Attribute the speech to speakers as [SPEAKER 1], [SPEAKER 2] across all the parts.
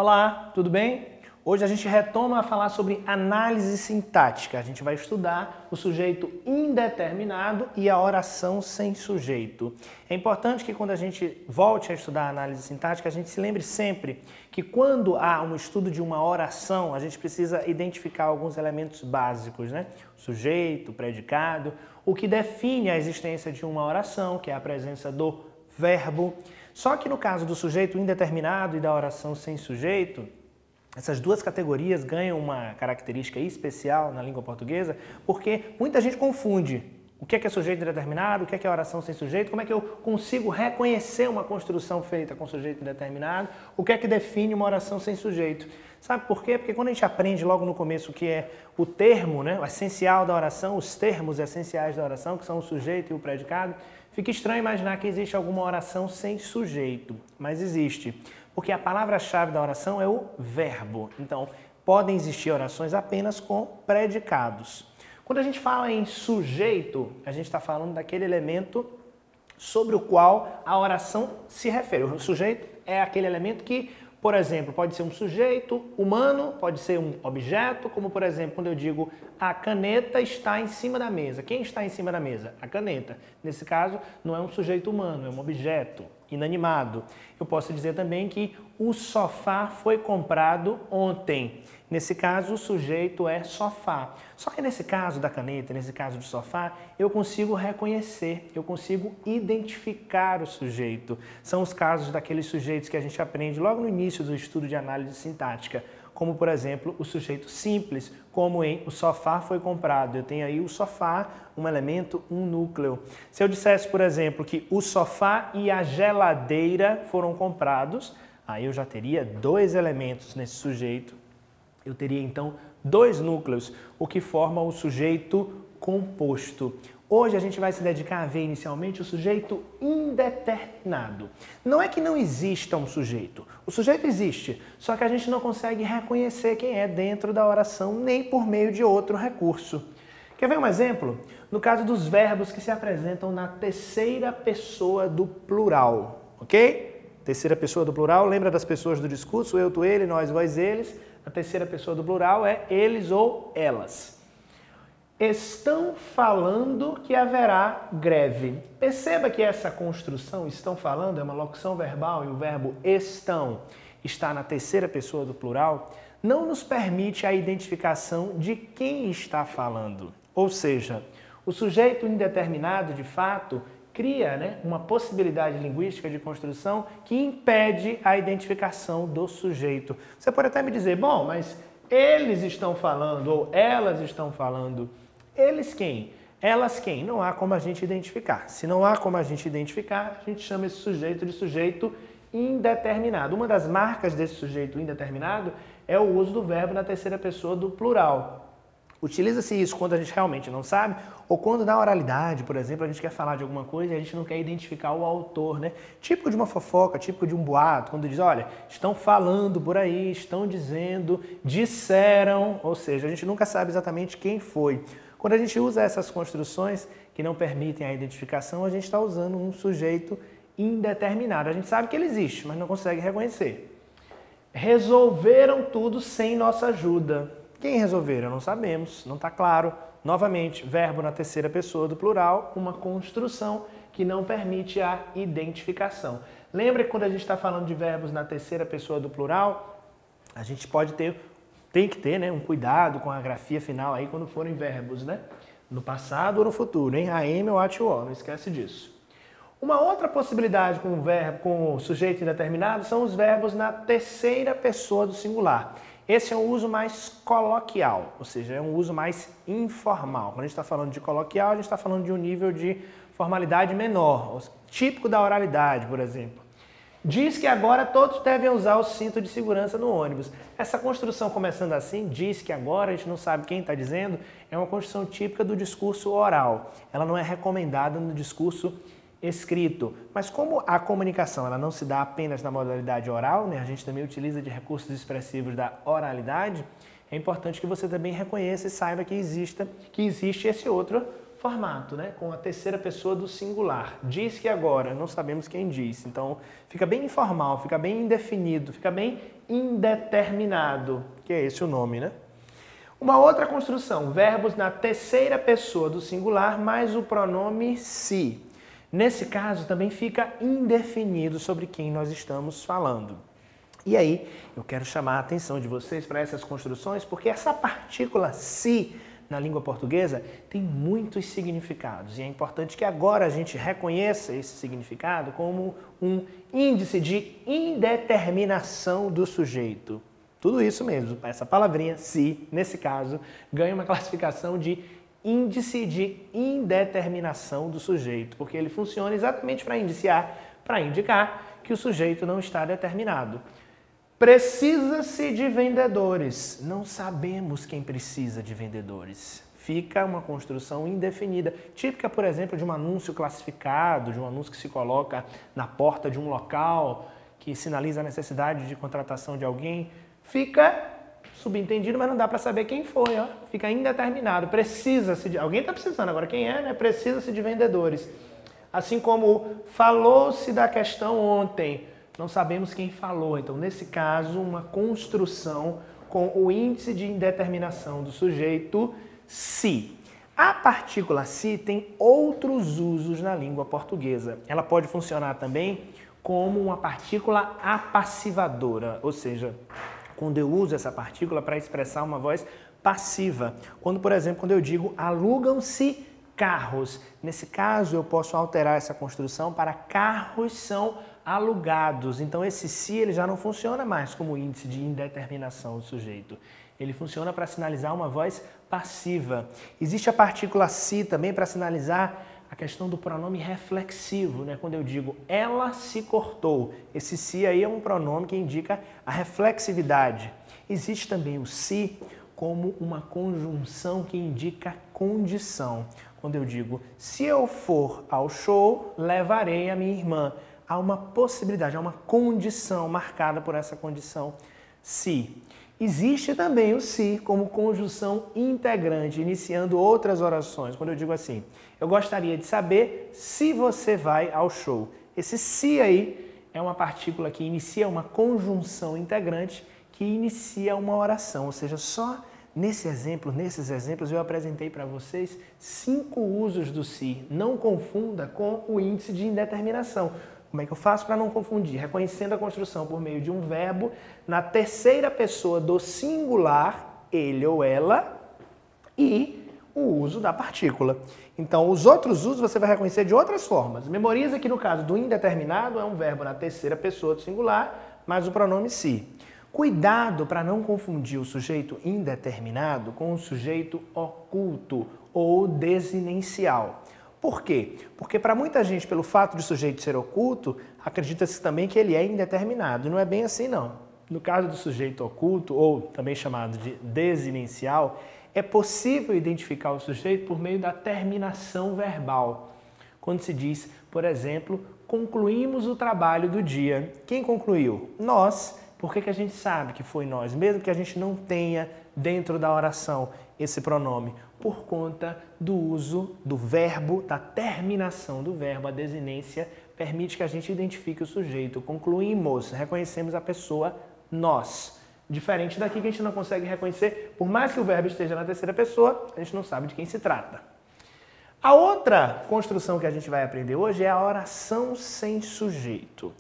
[SPEAKER 1] Olá, tudo bem? Hoje a gente retoma a falar sobre análise sintática. A gente vai estudar o sujeito indeterminado e a oração sem sujeito. É importante que quando a gente volte a estudar a análise sintática, a gente se lembre sempre que quando há um estudo de uma oração, a gente precisa identificar alguns elementos básicos, né? O sujeito, o predicado, o que define a existência de uma oração, que é a presença do verbo. Só que no caso do sujeito indeterminado e da oração sem sujeito, essas duas categorias ganham uma característica especial na língua portuguesa porque muita gente confunde o que é sujeito indeterminado, o que é oração sem sujeito, como é que eu consigo reconhecer uma construção feita com sujeito indeterminado, o que é que define uma oração sem sujeito. Sabe por quê? Porque quando a gente aprende logo no começo o que é o termo, né, o essencial da oração, os termos essenciais da oração, que são o sujeito e o predicado, fica estranho imaginar que existe alguma oração sem sujeito, mas existe. Porque a palavra-chave da oração é o verbo. Então, podem existir orações apenas com predicados. Quando a gente fala em sujeito, a gente está falando daquele elemento sobre o qual a oração se refere. O sujeito é aquele elemento que, por exemplo, pode ser um sujeito humano, pode ser um objeto, como por exemplo, quando eu digo a caneta está em cima da mesa. Quem está em cima da mesa? A caneta. Nesse caso, não é um sujeito humano, é um objeto inanimado. Eu posso dizer também que o sofá foi comprado ontem. Nesse caso, o sujeito é sofá. Só que nesse caso da caneta, nesse caso do sofá, eu consigo reconhecer, eu consigo identificar o sujeito. São os casos daqueles sujeitos que a gente aprende logo no início do estudo de análise sintática, como, por exemplo, o sujeito simples, como em o sofá foi comprado. Eu tenho aí o sofá, um elemento, um núcleo. Se eu dissesse, por exemplo, que o sofá e a geladeira foram comprados, aí eu já teria dois elementos nesse sujeito. Eu teria, então, dois núcleos, o que forma o sujeito composto. Hoje a gente vai se dedicar a ver inicialmente o sujeito indeterminado. Não é que não exista um sujeito. O sujeito existe, só que a gente não consegue reconhecer quem é dentro da oração nem por meio de outro recurso. Quer ver um exemplo? No caso dos verbos que se apresentam na terceira pessoa do plural, ok? Terceira pessoa do plural, lembra das pessoas do discurso? Eu, tu, ele, nós, vós, eles. A terceira pessoa do plural é eles ou elas. Estão falando que haverá greve. Perceba que essa construção, estão falando, é uma locução verbal e o verbo estão está na terceira pessoa do plural, não nos permite a identificação de quem está falando. Ou seja, o sujeito indeterminado, de fato, cria, uma possibilidade linguística de construção que impede a identificação do sujeito. Você pode até me dizer, bom, mas eles estão falando ou elas estão falando. Eles quem? Elas quem? Não há como a gente identificar. Se não há como a gente identificar, a gente chama esse sujeito de sujeito indeterminado. Uma das marcas desse sujeito indeterminado é o uso do verbo na terceira pessoa do plural. Utiliza-se isso quando a gente realmente não sabe, ou quando na oralidade, por exemplo, a gente quer falar de alguma coisa e a gente não quer identificar o autor, né? Típico de uma fofoca, típico de um boato, quando diz, olha, estão falando por aí, estão dizendo, disseram, ou seja, a gente nunca sabe exatamente quem foi. Quando a gente usa essas construções que não permitem a identificação, a gente está usando um sujeito indeterminado. A gente sabe que ele existe, mas não consegue reconhecer. Resolveram tudo sem nossa ajuda. Quem resolveram? Não sabemos, não está claro. Novamente, verbo na terceira pessoa do plural, uma construção que não permite a identificação. Lembra que quando a gente está falando de verbos na terceira pessoa do plural, a gente tem que ter um cuidado com a grafia final aí quando forem verbos, no passado ou no futuro, AM ou ATO, não esquece disso. Uma outra possibilidade com o verbo, com o sujeito indeterminado, são os verbos na terceira pessoa do singular. Esse é um uso mais coloquial, ou seja, é um uso mais informal. Quando a gente está falando de coloquial, a gente está falando de um nível de formalidade menor, típico da oralidade, por exemplo. Diz que agora todos devem usar o cinto de segurança no ônibus. Essa construção começando assim, diz que agora, a gente não sabe quem está dizendo, é uma construção típica do discurso oral. Ela não é recomendada no discurso escrito. Mas como a comunicação ela não se dá apenas na modalidade oral, a gente também utiliza de recursos expressivos da oralidade, é importante que você também reconheça e saiba que existe esse outro formato, né? Com a terceira pessoa do singular. Diz que agora, não sabemos quem disse. Então, fica bem informal, fica bem indefinido, fica bem indeterminado, que é esse o nome, né? Uma outra construção, verbos na terceira pessoa do singular mais o pronome se. Nesse caso, também fica indefinido sobre quem nós estamos falando. E aí, eu quero chamar a atenção de vocês para essas construções, porque essa partícula se na língua portuguesa tem muitos significados. E é importante que agora a gente reconheça esse significado como um índice de indeterminação do sujeito. Tudo isso mesmo, essa palavrinha se, nesse caso, ganha uma classificação de índice de indeterminação do sujeito, porque ele funciona exatamente para indicar que o sujeito não está determinado. Precisa-se de vendedores. Não sabemos quem precisa de vendedores. Fica uma construção indefinida, típica, por exemplo, de um anúncio classificado, de um anúncio que se coloca na porta de um local, que sinaliza a necessidade de contratação de alguém. Fica subentendido, mas não dá para saber quem foi, ó. Fica indeterminado. Precisa-se de... Alguém está precisando, agora quem é, né? Precisa-se de vendedores. Assim como falou-se da questão ontem, não sabemos quem falou. Então, nesse caso, uma construção com o índice de indeterminação do sujeito se. A partícula se tem outros usos na língua portuguesa. Ela pode funcionar também como uma partícula apassivadora, ou seja, quando eu uso essa partícula para expressar uma voz passiva. Quando, por exemplo, quando eu digo alugam-se carros. Nesse caso, eu posso alterar essa construção para carros são alugados. Então, esse se ele já não funciona mais como índice de indeterminação do sujeito. Ele funciona para sinalizar uma voz passiva. Existe a partícula se também para sinalizar a questão do pronome reflexivo, né? Quando eu digo ela se cortou, esse se aí é um pronome que indica a reflexividade. Existe também o se como uma conjunção que indica condição. Quando eu digo se eu for ao show, levarei a minha irmã. Há uma possibilidade, há uma condição marcada por essa condição se. Existe também o se como conjunção integrante, iniciando outras orações. Quando eu digo assim, eu gostaria de saber se você vai ao show. Esse se aí é uma partícula que inicia uma conjunção integrante que inicia uma oração. Ou seja, só nesses exemplos eu apresentei para vocês 5 usos do se. Não confunda com o índice de indeterminação. Como é que eu faço para não confundir? Reconhecendo a construção por meio de um verbo na terceira pessoa do singular, ele ou ela, e o uso da partícula. Então, os outros usos você vai reconhecer de outras formas. Memoriza que no caso do indeterminado é um verbo na terceira pessoa do singular, mas o pronome se. Cuidado para não confundir o sujeito indeterminado com o sujeito oculto ou desinencial. Por quê? Porque para muita gente, pelo fato de o sujeito ser oculto, acredita-se também que ele é indeterminado. Não é bem assim, não. No caso do sujeito oculto, ou também chamado de desinencial, é possível identificar o sujeito por meio da terminação verbal. Quando se diz, por exemplo, concluímos o trabalho do dia. Quem concluiu? Nós. Por que a gente sabe que foi nós? Mesmo que a gente não tenha dentro da oração esse pronome. Por conta do uso do verbo, da terminação do verbo, a desinência permite que a gente identifique o sujeito. Concluímos, reconhecemos a pessoa nós. Diferente daqui que a gente não consegue reconhecer, por mais que o verbo esteja na terceira pessoa, a gente não sabe de quem se trata. A outra construção que a gente vai aprender hoje é a oração sem sujeito.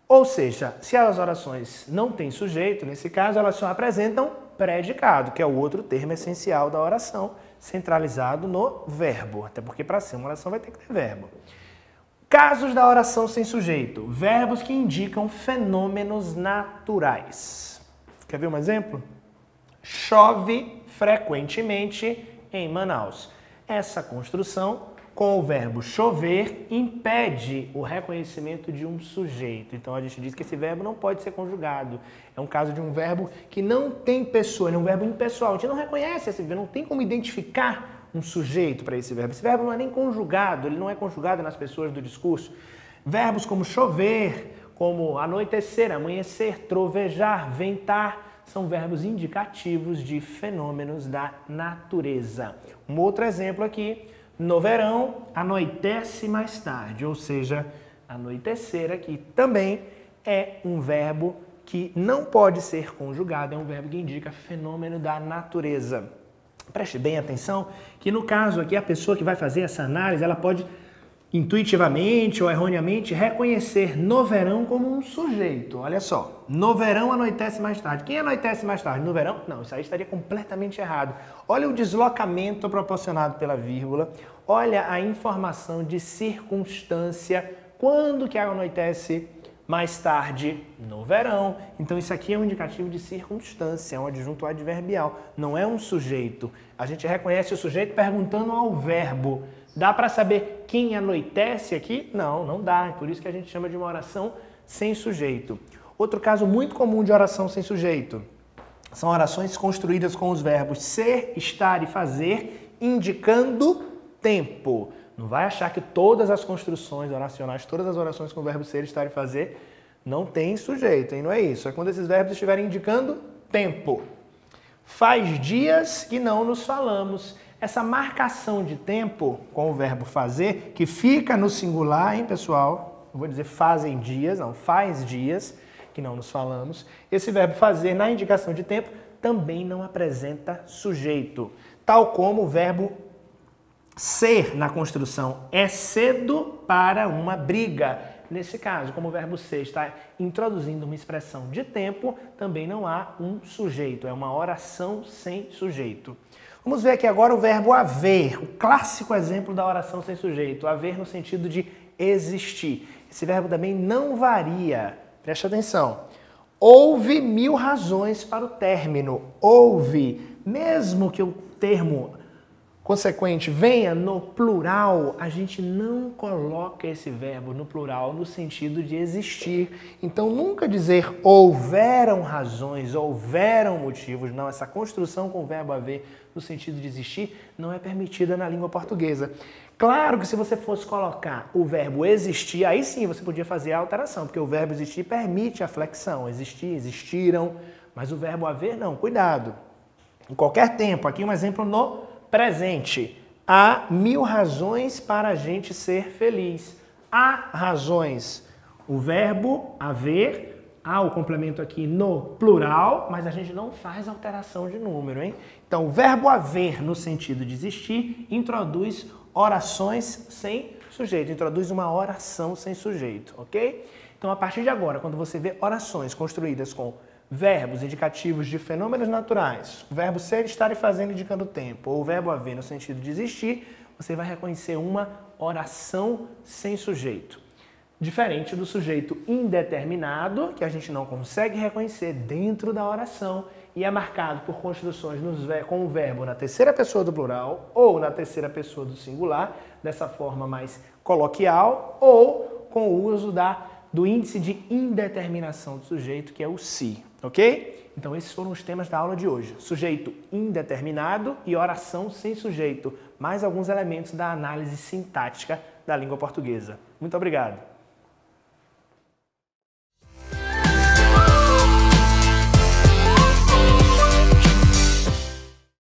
[SPEAKER 1] Ou seja, se as orações não têm sujeito, nesse caso elas só apresentam predicado, que é o outro termo essencial da oração, centralizado no verbo. Até porque para ser uma oração vai ter que ter verbo. Casos da oração sem sujeito. Verbos que indicam fenômenos naturais. Quer ver um exemplo? Chove frequentemente em Manaus. Essa construção com o verbo chover impede o reconhecimento de um sujeito. Então a gente diz que esse verbo não pode ser conjugado. É um caso de um verbo que não tem pessoa, é um verbo impessoal. A gente não reconhece esse verbo, não tem como identificar um sujeito para esse verbo. Esse verbo não é nem conjugado, ele não é conjugado nas pessoas do discurso. Verbos como chover, como anoitecer, amanhecer, trovejar, ventar, são verbos indicativos de fenômenos da natureza. Um outro exemplo aqui, No verão, anoitece mais tarde, ou seja, anoitecer aqui também é um verbo que não pode ser conjugado, é um verbo que indica fenômeno da natureza. Preste bem atenção que no caso aqui a pessoa que vai fazer essa análise, ela pode intuitivamente ou erroneamente reconhecer no verão como um sujeito. Olha só, no verão anoitece mais tarde. Quem anoitece mais tarde? No verão? Não, isso aí estaria completamente errado. Olha o deslocamento proporcionado pela vírgula, olha a informação de circunstância, quando que anoitece mais tarde? No verão. Então isso aqui é um indicativo de circunstância, é um adjunto adverbial, não é um sujeito. A gente reconhece o sujeito perguntando ao verbo. Dá para saber quem anoitece aqui? Não, não dá. É por isso que a gente chama de uma oração sem sujeito. Outro caso muito comum de oração sem sujeito são orações construídas com os verbos ser, estar e fazer, indicando tempo. Não vai achar que todas as construções oracionais, todas as orações com o verbo ser, estar e fazer, não tem sujeito, hein? Não é isso. É quando esses verbos estiverem indicando tempo. Faz dias que não nos falamos. Essa marcação de tempo com o verbo fazer, que fica no singular, hein, pessoal? Eu vou dizer fazem dias, não, faz dias que não nos falamos. Esse verbo fazer na indicação de tempo também não apresenta sujeito. Tal como o verbo ser na construção é cedo para uma briga. Nesse caso, como o verbo ser está introduzindo uma expressão de tempo, também não há um sujeito, é uma oração sem sujeito. Vamos ver aqui agora o verbo haver, o clássico exemplo da oração sem sujeito, haver no sentido de existir. Esse verbo também não varia, preste atenção. Houve 1000 razões para o término, houve, mesmo que o termo consequente venha no plural, a gente não coloca esse verbo no plural no sentido de existir. Então, nunca dizer houveram razões, houveram motivos. Não, essa construção com o verbo haver no sentido de existir não é permitida na língua portuguesa. Claro que se você fosse colocar o verbo existir, aí sim você podia fazer a alteração, porque o verbo existir permite a flexão. Existir, existiram, mas o verbo haver não. Cuidado. Em qualquer tempo, aqui um exemplo no presente. Há 1000 razões para a gente ser feliz. Há razões. O verbo haver, há o complemento aqui no plural, mas a gente não faz alteração de número, hein? Então, o verbo haver no sentido de existir introduz orações sem sujeito, introduz uma oração sem sujeito, ok? Então, a partir de agora, quando você vê orações construídas com verbos indicativos de fenômenos naturais, o verbo ser, estar e fazendo indicando tempo, ou o verbo haver no sentido de existir, você vai reconhecer uma oração sem sujeito. Diferente do sujeito indeterminado, que a gente não consegue reconhecer dentro da oração e é marcado por construções com o verbo na terceira pessoa do plural ou na terceira pessoa do singular, dessa forma mais coloquial, ou com o uso do índice de indeterminação do sujeito, que é o se, ok? Então esses foram os temas da aula de hoje. Sujeito indeterminado e oração sem sujeito. Mais alguns elementos da análise sintática da língua portuguesa. Muito obrigado.